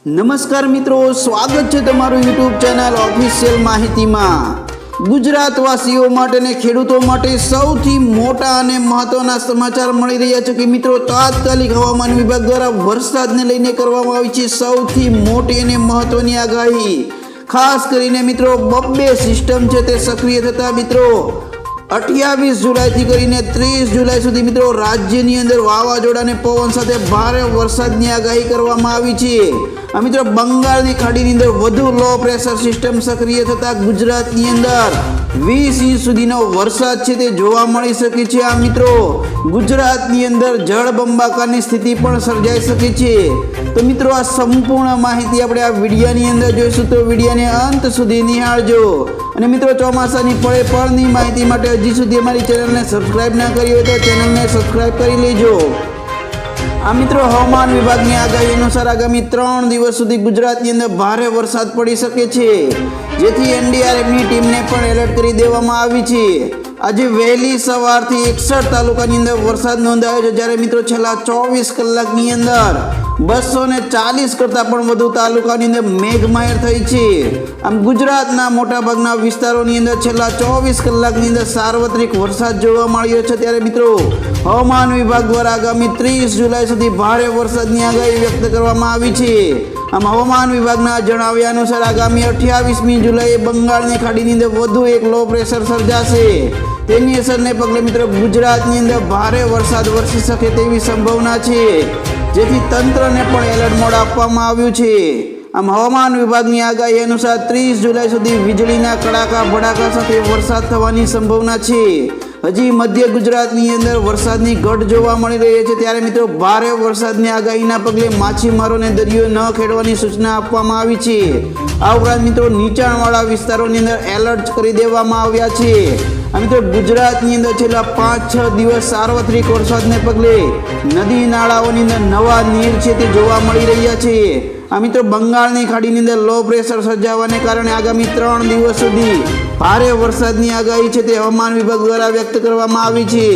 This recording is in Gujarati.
નમસ્કાર મિત્રો, સ્વાગત છે તમારું યુટ્યુબ ચેનલ ઓફિશિયલ માહિતીમાં। ગુજરાતવાસીઓ માટે અને ખેડૂતો માટે સૌથી મોટા અને મહત્વના સમાચાર મળી રહ્યા છે કે મિત્રો તાત્કાલિક હવામાન વિભાગ દ્વારા વરસાદને લઈને કરવામાં આવી છે સૌથી મોટી અને મહત્વની આગાહી। ખાસ કરીને મિત્રો બબ્બે સિસ્ટમ છે તે સક્રિય થતા મિત્રો 28 જુલાઈથી કરીને 30 જુલાઈ સુધી મિત્રો રાજ્યની અંદર વાવાઝોડા અને પવન સાથે ભારે વરસાદની આગાહી કરવામાં આવી છે। આ મિત્રો બંગાળની ખાડીની અંદર વધુ લો પ્રેશર સિસ્ટમ સક્રિય થતા ગુજરાતની અંદર 20 ઇંચ સુધીનો વરસાદ છે તે જોવા મળી શકે છે। આ મિત્રો ગુજરાતની અંદર જળબંબાકારની સ્થિતિ પણ સર્જાઈ શકે છે। તો મિત્રો આ સંપૂર્ણ માહિતી આપણે આ વિડીયોની અંદર જોઈશું, તો વિડીયોને અંત સુધી નિહાળજો। અને મિત્રો ચોમાસાની પળે પળની માહિતી માટે હજી સુધી અમારી ચેનલને સબસ્ક્રાઇબ ના કરી હોય તો ચેનલને સબસ્ક્રાઇબ કરી લેજો। આ મિત્રો હવામાન વિભાગની આગાહી અનુસાર આગામી 3 દિવસ સુધી ગુજરાતની અંદર ભારે વરસાદ પડી શકે છે, જેથી એનડીઆરએફની ટીમને પણ એલર્ટ કરી દેવામાં આવી છે। આજે વહેલી સવારથી 61 તાલુકાની અંદર વરસાદ નોંધાયો છે, જ્યારે મિત્રો છેલ્લા 24 કલાકની અંદર 240 કરતાં પણ વધુ તાલુકાની અંદર મેઘમહેર થઈ છે। આમ ગુજરાતના મોટાભાગના વિસ્તારોની અંદર છેલ્લા 24 કલાકની અંદર સાર્વત્રિક વરસાદ જોવા મળ્યો છે। ત્યારે મિત્રો હવામાન વિભાગ દ્વારા આગામી 30 જુલાઈ સુધી ભારે વરસાદની આગાહી વ્યક્ત કરવામાં આવી છે। આમ હવામાન વિભાગના જણાવ્યા અનુસાર આગામી 28મી જુલાઈએ બંગાળની ખાડીની અંદર વધુ એક લો પ્રેશર સર્જાશે। તેની અસરને પગલે મિત્રો ગુજરાતની અંદર ભારે વરસાદ વરસી શકે તેવી સંભાવના છે, જેથી તંત્રને પણ એલર્ટ મોડ આપવામાં આવ્યું છે। આમ હવામાન વિભાગની આગાહી અનુસાર 30 જુલાઈ સુધી વીજળીના કડાકા ભડાકા સાથે વરસાદ થવાની સંભાવના છે। હજી મધ્ય ગુજરાતની અંદર વરસાદની ઘટ જોવા મળી રહી છે, ત્યારે મિત્રો ભારે વરસાદની આગાહીના પગલે માછીમારોને દરિયો ન ખેડવાની સૂચના આપવામાં આવી છે। આ ઉપરાંત મિત્રો નીચાણવાળા વિસ્તારોની અંદર એલર્ટ કરી દેવામાં આવ્યા છે। આ મિત્રો ગુજરાતની અંદર છેલ્લા 5-6 દિવસ સાર્વત્રિક વરસાદને પગલે નદી નાળાઓની અંદર નવા નીર છે તે જોવા મળી રહ્યા છે। આ મિત્રો બંગાળની ખાડીની અંદર લો પ્રેશર સર્જાવાને કારણે આગામી 3 દિવસ સુધી ભારે વરસાદની આગાહી છે તે હવામાન વિભાગ દ્વારા વ્યક્ત કરવામાં આવી છે।